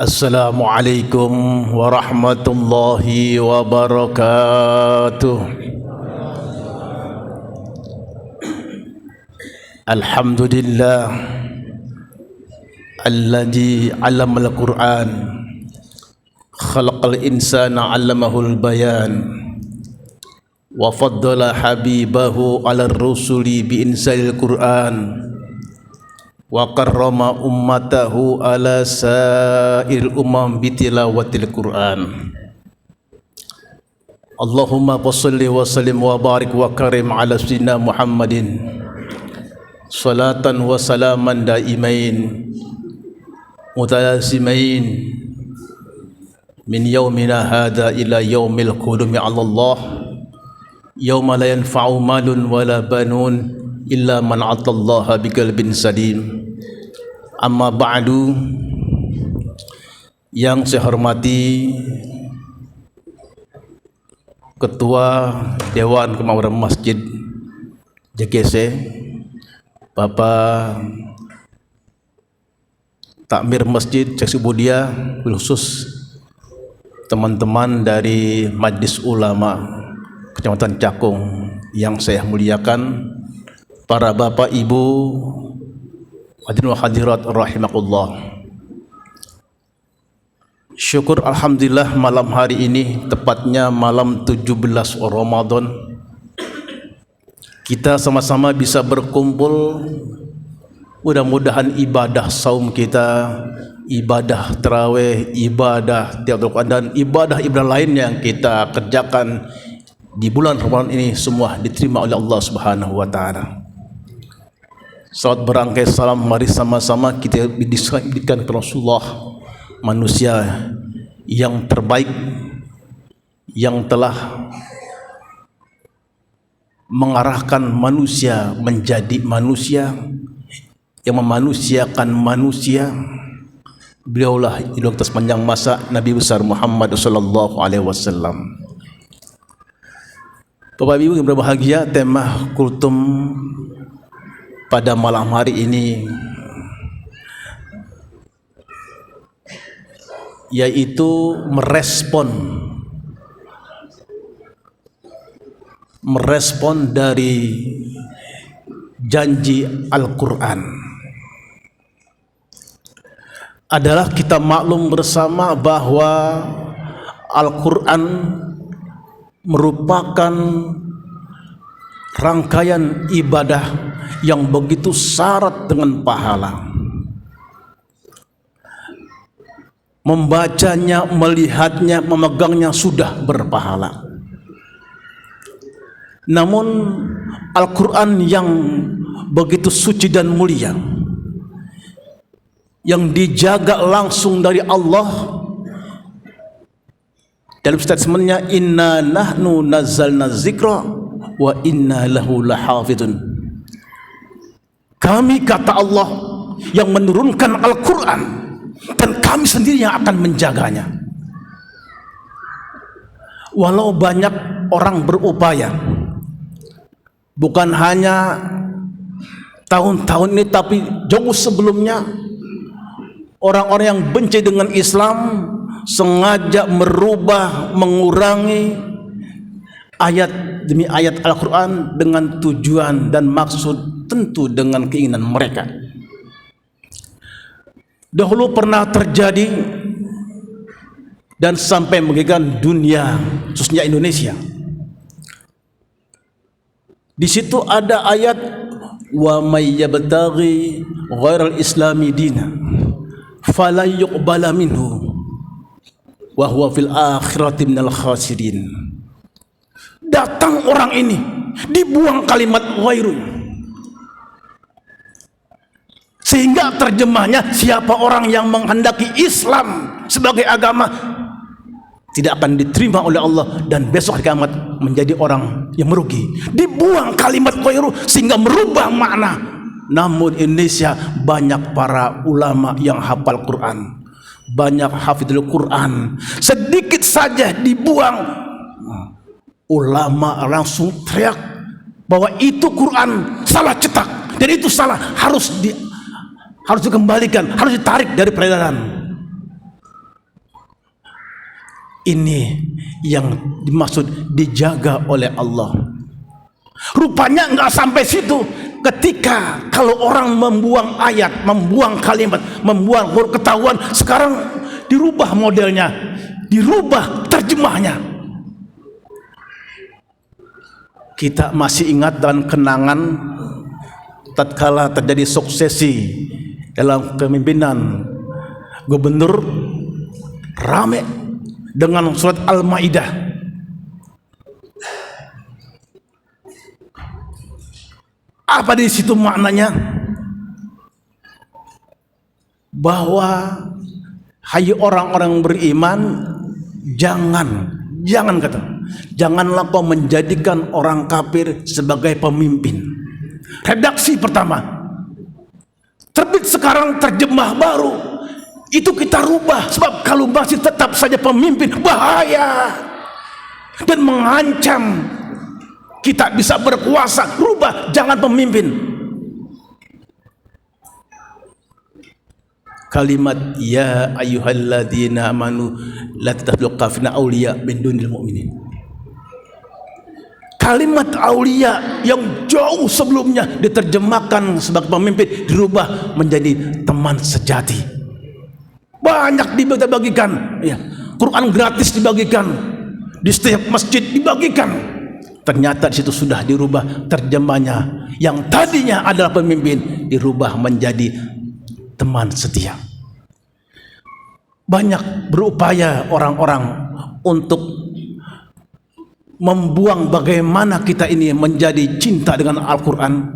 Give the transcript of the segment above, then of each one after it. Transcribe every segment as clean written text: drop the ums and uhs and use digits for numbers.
Assalamualaikum warahmatullahi wabarakatuh. Alhamdulillah alladzi 'allamal Qur'an khalaqal insana 'allamahul bayan wa faddala habibahu 'alar rusuli bi inzalil Qur'an wa karrama ummatahu ala sa'il umam bitilawatil Qur'an. Allahumma shalli wa sallim wa barik wa karim ala sayyidina Muhammadin salatan wa salaman daimain mutalasimain min yaumina hadha ila yaumil qudumi ala Allah yauma la yanfa'u malun wala banun illa man atallaha biqalbin salim. Amma ba'du. Yang saya hormati Ketua Dewan Kemakmuran Masjid JGC, Bapak Takmir Masjid Cek Budia, khusus teman-teman dari Majelis Ulama Kecamatan Cakung yang saya muliakan, para bapak ibu hadirin wa hadirat rahimakumullah. Syukur alhamdulillah malam hari ini, tepatnya malam 17 Ramadan, kita sama-sama bisa berkumpul. Mudah-mudahan ibadah saum kita, ibadah tarawih, ibadah tilawatul Quran dan ibadah-ibadah lain yang kita kerjakan di bulan Ramadan ini semua diterima oleh Allah Subhanahu wa taala. Salat berangkai salam, mari sama-sama kita disampaikan ke Rasulullah, manusia yang terbaik yang telah mengarahkan manusia menjadi manusia, yang memanusiakan manusia. Beliaulah ilumitas panjang masa Nabi besar Muhammad sallallahu alaihi wasallam. Bapak Ibu yang berbahagia, tema kultum pada malam hari ini yaitu merespon dari janji Al-Quran. Adalah kita maklum bersama bahwa Al-Quran merupakan rangkaian ibadah yang begitu syarat dengan pahala. Membacanya, melihatnya, memegangnya sudah berpahala. Namun Al-Quran yang begitu suci dan mulia, yang dijaga langsung dari Allah, dalam statementnya inna nahnu nazzalna dzikra wa inna lahu lahafidun. Kami, kata Allah, yang menurunkan Al-Quran, dan kami sendiri yang akan menjaganya. Walau banyak orang berupaya, bukan hanya tahun-tahun ini, tapi jauh sebelumnya, orang-orang yang benci dengan Islam sengaja merubah, mengurangi ayat demi ayat Al-Quran dengan tujuan dan maksud tentu dengan keinginan mereka. Dahulu pernah terjadi dan sampai menggegerkan dunia, khususnya Indonesia. Di situ ada ayat wa may yabtaghi ghairal islami dina fala yuqbala minhu wa huwa fil akhirati minal khasirin. Datang orang ini, dibuang kalimat ghairu, sehingga terjemahnya siapa orang yang menghendaki Islam sebagai agama tidak akan diterima oleh Allah dan besok hari kiamat menjadi orang yang merugi. Dibuang kalimat ghairu sehingga merubah makna. Namun Indonesia banyak para ulama yang hafal Quran, banyak hafidhul Quran, sedikit saja dibuang, ulama langsung teriak bahwa itu Quran salah cetak dan itu salah, harus dikembalikan, harus ditarik dari peredaran. Ini yang dimaksud dijaga oleh Allah. Rupanya nggak sampai situ. Ketika kalau orang membuang ayat, membuang kalimat, membuang huruf ketahuan, sekarang dirubah modelnya, dirubah terjemahnya. Kita masih ingat dan kenangan tatkala terjadi suksesi dalam kepemimpinan gubernur, rame dengan surat Al-Maidah. Apa di situ maknanya? Bahwa hai orang-orang beriman, jangan kata, janganlah kau menjadikan orang kafir sebagai pemimpin. Redaksi pertama. Terbit sekarang terjemah baru. Itu kita rubah, sebab kalau masih tetap saja pemimpin bahaya dan mengancam kita bisa berkuasa. Rubah, jangan pemimpin. Kalimat ya ayyuhalladzina amanu la tattakhidhu kafirina awliya min dunil mu'minin. Kalimat aulia yang jauh sebelumnya diterjemahkan sebagai pemimpin dirubah menjadi teman sejati. Banyak dibagikan, ya. Quran gratis dibagikan, di setiap masjid dibagikan. Ternyata di situ sudah dirubah terjemahnya. Yang tadinya adalah pemimpin dirubah menjadi teman setia. Banyak berupaya orang-orang untuk membuang bagaimana kita ini menjadi cinta dengan Al-Quran,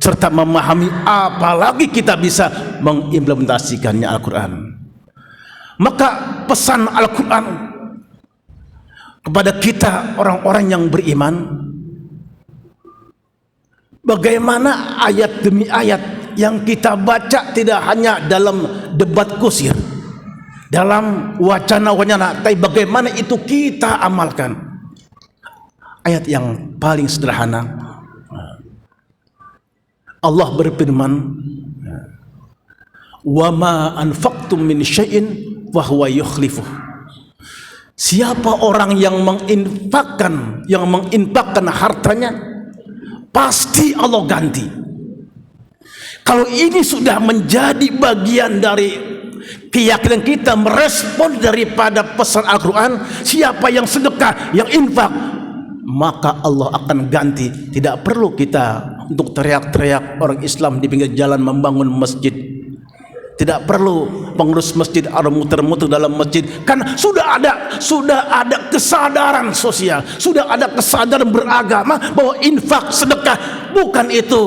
serta memahami apalagi kita bisa mengimplementasikannya Al-Quran. Maka pesan Al-Quran kepada kita orang-orang yang beriman, bagaimana ayat demi ayat yang kita baca tidak hanya dalam debat kusir, dalam wacana-wacana, tapi bagaimana itu kita amalkan. Ayat yang paling sederhana, Allah berfirman, wa ma anfaqtum min syai'in wa huwa yukhlifuh. Siapa orang yang menginfakkan hartanya, pasti Allah ganti. Kalau ini sudah menjadi bagian dari keyakinan kita, merespon daripada pesan Al-Quran, siapa yang sedekah, yang infak, maka Allah akan ganti. Tidak perlu kita untuk teriak-teriak orang Islam di pinggir jalan membangun masjid. Tidak perlu pengurus masjid ada muter-muter dalam masjid, karena sudah ada kesadaran sosial, sudah ada kesadaran beragama bahwa infak, sedekah bukan itu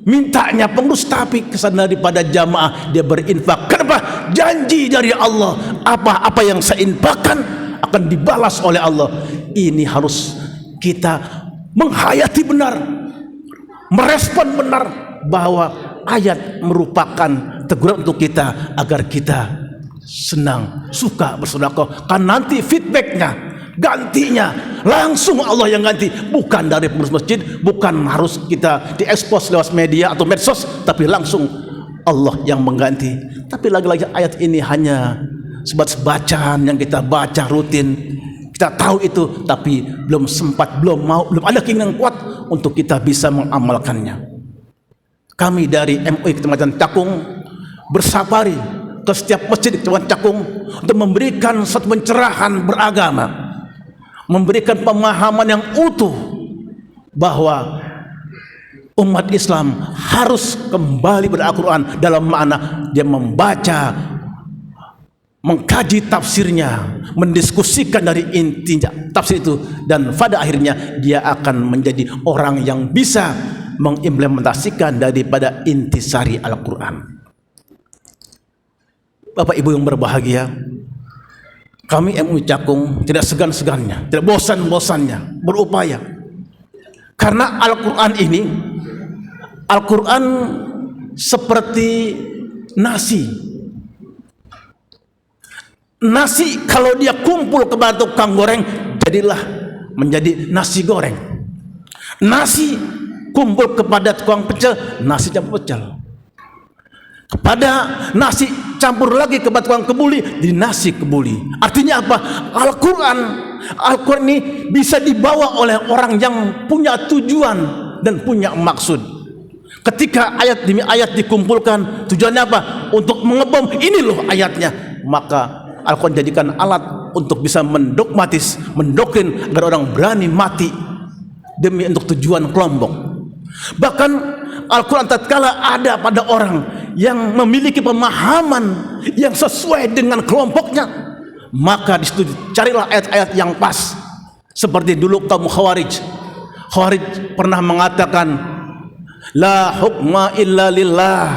mintanya pengurus, tapi kesadaran daripada jamaah dia berinfak. Kenapa? Janji dari Allah, apa yang saya infakkan akan dibalas oleh Allah. Ini harus kita menghayati benar, merespon benar bahwa ayat merupakan teguran untuk kita agar kita senang, suka bersedekah. Kan nanti feedbacknya, gantinya langsung Allah yang ganti, bukan dari pengurus masjid, bukan harus kita diekspos lewat media atau medsos, tapi langsung Allah yang mengganti. Tapi lagi-lagi ayat ini hanya sebatas bacaan yang kita baca rutin. Kita tahu itu, tapi belum sempat, belum ada keinginan kuat untuk kita bisa mengamalkannya. Kami dari MUI Kecamatan Cakung bersafari ke setiap masjid di Kecamatan Cakung untuk memberikan satu pencerahan beragama, memberikan pemahaman yang utuh bahwa umat Islam harus kembali pada Al-Quran dalam makna dia membaca, mengkaji tafsirnya, mendiskusikan dari intinya tafsir itu, dan pada akhirnya dia akan menjadi orang yang bisa mengimplementasikan daripada intisari Al-Quran. Bapak Ibu yang berbahagia, kami MUI Cakung tidak segan-segannya, tidak bosan-bosannya berupaya, karena Al-Quran ini, Al-Quran seperti nasi. Nasi kalau dia kumpul kepada tukang goreng, jadilah menjadi nasi goreng. Nasi kumpul kepada tukang pecel, nasinya pecel. Kepada nasi campur lagi ke tukang kebuli, di nasi kebuli. Artinya apa? Al-Quran ini bisa dibawa oleh orang yang punya tujuan dan punya maksud. Ketika ayat demi ayat dikumpulkan, tujuannya apa? Untuk mengebom, ini loh ayatnya. Maka Al-Quran jadikan alat untuk bisa mendoktrin agar orang berani mati demi untuk tujuan kelompok. Bahkan Al-Quran tatkala ada pada orang yang memiliki pemahaman yang sesuai dengan kelompoknya, maka disitu carilah ayat-ayat yang pas. Seperti dulu kaum Khawarij pernah mengatakan la hukma illa lillah,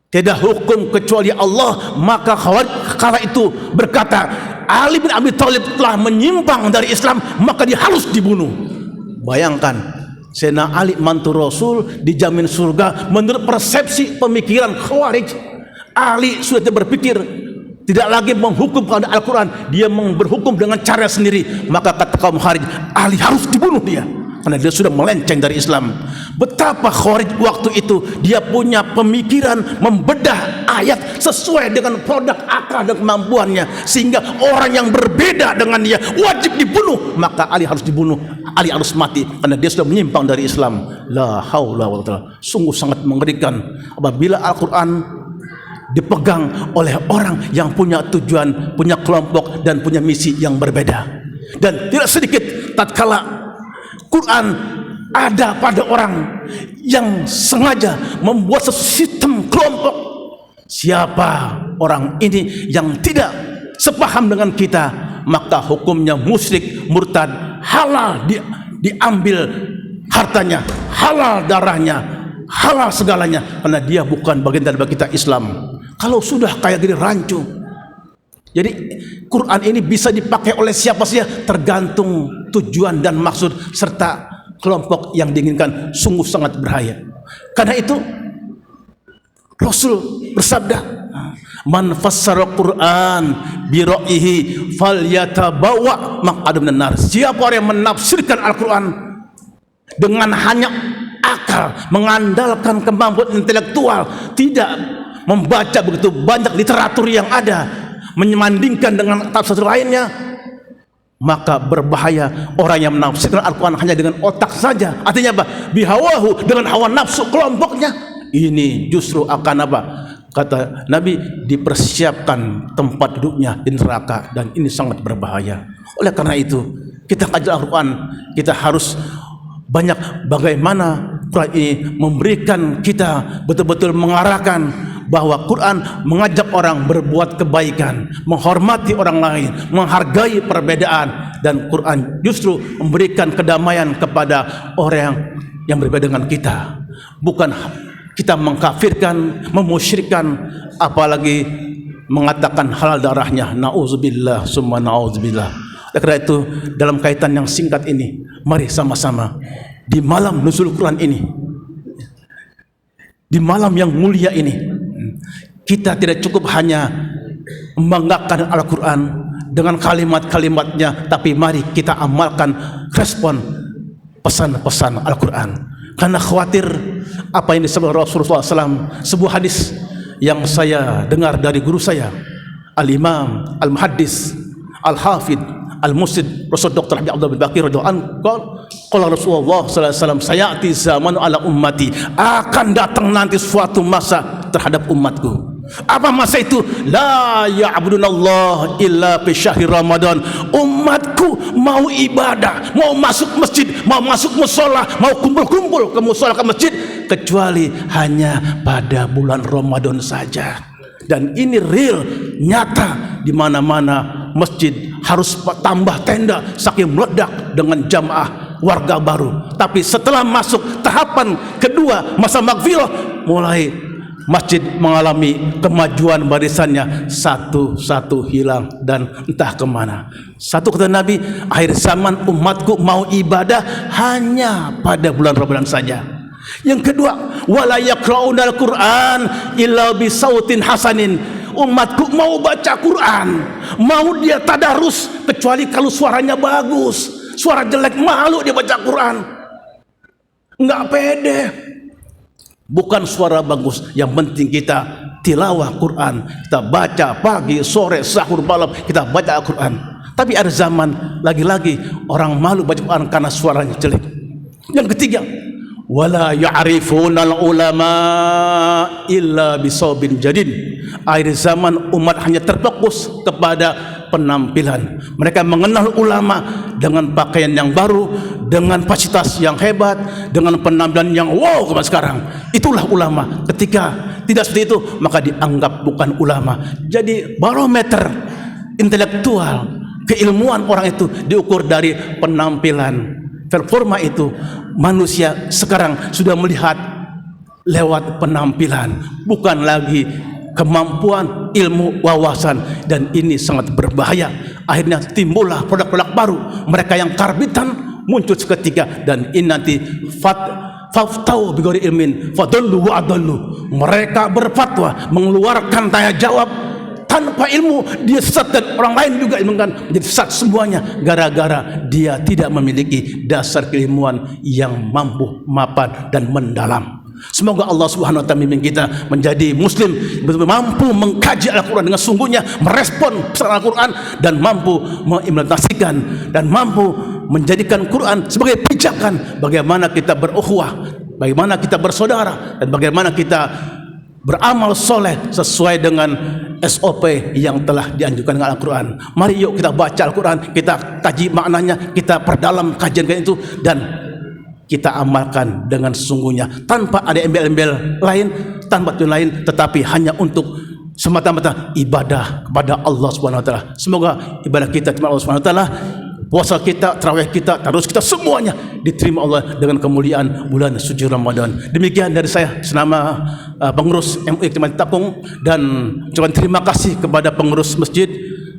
tidak hukum kecuali Allah. Maka Khawarij kala itu berkata, Ali bin Abi Thalib telah menyimpang dari Islam, maka dia harus dibunuh. Bayangkan, Sayyidina Ali mantu Rasul dijamin surga. Menurut persepsi pemikiran Khawarij, Ali sudah berpikir tidak lagi menghukum kepada Al-Quran, dia berhukum dengan cara sendiri. Maka kata kaum Khawarij, Ali harus dibunuh dia, karena dia sudah melenceng dari Islam. Betapa Khawarij waktu itu dia punya pemikiran membedah ayat sesuai dengan produk akal dan kemampuannya, sehingga orang yang berbeda dengan dia wajib dibunuh. Maka Ali harus dibunuh, Ali harus mati, karena dia sudah menyimpang dari Islam. La haula wala quwwata. Sungguh sangat mengerikan apabila Al-Quran dipegang oleh orang yang punya tujuan, punya kelompok, dan punya misi yang berbeda. Dan tidak sedikit tatkala Quran ada pada orang yang sengaja membuat sistem kelompok. Siapa orang ini yang tidak sepaham dengan kita, maka hukumnya musyrik, murtad, halal diambil hartanya, halal darahnya, halal segalanya, karena dia bukan bagian dari kita Islam. Kalau sudah kayak gini rancu. Jadi Quran ini bisa dipakai oleh siapa saja, tergantung tujuan dan maksud serta kelompok yang diinginkan. Sungguh sangat berbahaya. Karena itu Rasul bersabda, man fassara Quran bi ra'yihi falyatabawa maq'adahu minan nar. Siapa orang yang menafsirkan Al-Quran dengan hanya akal, mengandalkan kemampuan intelektual, tidak membaca begitu banyak literatur yang ada, menyandingkan dengan tafsir lainnya, maka berbahaya orang yang menafsirkan Al-Quran hanya dengan otak saja. Artinya apa? Bihawahu, dengan hawa nafsu kelompoknya. Ini justru akan apa? Kata Nabi, dipersiapkan tempat duduknya di neraka, dan ini sangat berbahaya. Oleh karena itu, kita kaji Al-Quran, kita harus banyak bagaimana Quran ini memberikan kita betul-betul mengarahkan bahwa Quran mengajak orang berbuat kebaikan, menghormati orang lain, menghargai perbedaan, dan Quran justru memberikan kedamaian kepada orang yang berbeda dengan kita. Bukan kita mengkafirkan, memusyrikkan, apalagi mengatakan halal darahnya. Nauzubillah summa nauzubillah. Karena itu, dalam kaitan yang singkat ini, mari sama-sama di malam nuzul Quran ini, di malam yang mulia ini, kita tidak cukup hanya membanggakan Al-Quran dengan kalimat-kalimatnya, tapi mari kita amalkan respon pesan-pesan Al-Quran. Karena khawatir apa yang disebut Rasulullah SAW, sebuah hadis yang saya dengar dari guru saya, Al-Imam Al-Muhaddis Al-Hafidh Al-Musid Rasul Dr. Habib Abdul Bakir radhiyallahu anhu, qala Rasulullah sallallahu alaihi wasallam, sayati zaman ala ummati, akan datang nanti suatu masa terhadap umatku. Apa masa itu? La ya'budunallah illa fi syahr Ramadan. Umatku mau ibadah, mau masuk masjid, mau masuk musola, mau kumpul-kumpul ke musola, ke masjid, kecuali hanya pada bulan Ramadan saja. Dan ini real, nyata, di mana-mana masjid harus tambah tenda saking meledak dengan jamaah warga baru. Tapi setelah masuk tahapan kedua, masa maghfirah, mulai masjid mengalami kemajuan barisannya, satu-satu hilang dan entah kemana. Satu kata Nabi, akhir zaman umatku mau ibadah hanya pada bulan Ramadan saja. Yang kedua, wala yaqra'unal Qur'an illa bisautin hasanin. Umatku mau baca Quran, mau dia tadarus, kecuali kalau suaranya bagus. Suara jelek malu dia baca Quran, nggak pede. Bukan suara bagus, yang penting kita tilawah Quran, kita baca pagi, sore, sahur, malam, kita baca Al-Quran. Tapi ada zaman lagi-lagi orang malu baca Quran karena suaranya jelek. Yang ketiga, wala ya'rifunal ulama illa bisawbin jadid. Akhir zaman umat hanya terfokus kepada penampilan. Mereka mengenal ulama dengan pakaian yang baru, dengan fasilitas yang hebat, dengan penampilan yang wow kepada sekarang. Itulah ulama. Ketika tidak seperti itu, maka dianggap bukan ulama. Jadi barometer intelektual, keilmuan orang itu diukur dari penampilan. Performa itu manusia sekarang sudah melihat lewat penampilan, bukan lagi kemampuan, ilmu, wawasan, dan ini sangat berbahaya. Akhirnya timbullah produk-produk baru, mereka yang karbitan muncul seketika, dan ini nanti faftau bighairi ilmin fadallu wa adallu. Mereka berfatwa, mengeluarkan tanya jawab tanpa ilmu, dia sesat, dan orang lain juga ilmukan menjadi sesat semuanya, gara-gara dia tidak memiliki dasar keilmuan yang mampu, mapan, dan mendalam. Semoga Allah Subhanahu wa taala membimbing kita menjadi muslim betul-betul mampu mengkaji Al-Quran dengan sungguhnya, merespon pesan Al-Quran, dan mampu mengimplementasikan, dan mampu menjadikan Quran sebagai pijakan bagaimana kita berukhuwah, bagaimana kita bersaudara, dan bagaimana kita beramal soleh sesuai dengan SOP yang telah dianjurkan dengan Al-Quran. Mari yuk kita baca Al-Quran, kita kaji maknanya, kita perdalam kajian itu, dan kita amalkan dengan sesungguhnya, tanpa ada embel-embel lain, tanpa tujuan lain, tetapi hanya untuk semata-mata ibadah kepada Allah Subhanahu wa taala. Semoga ibadah kita kepada Allah Subhanahu wa taala, puasa kita, tarawih kita, terus kita semuanya diterima Allah dengan kemuliaan bulan suci Ramadan. Demikian dari saya senama pengurus MUI Kecamatan Tapung, dan ucapan terima kasih kepada pengurus masjid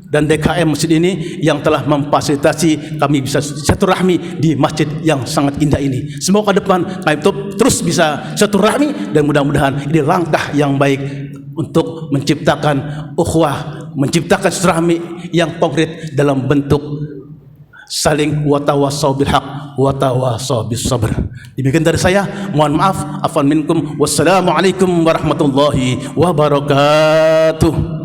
dan DKM masjid ini yang telah memfasilitasi kami bisa silaturahmi di masjid yang sangat indah ini. Semoga ke depan kami terus bisa silaturahmi, dan mudah-mudahan ini langkah yang baik untuk menciptakan ukhuwah, menciptakan silaturahmi yang konkret dalam bentuk saling watawasau bil haq watawasau bis sabr. Demikian dari saya, mohon maaf, afwan minkum, wassalamualaikum warahmatullahi wabarakatuh.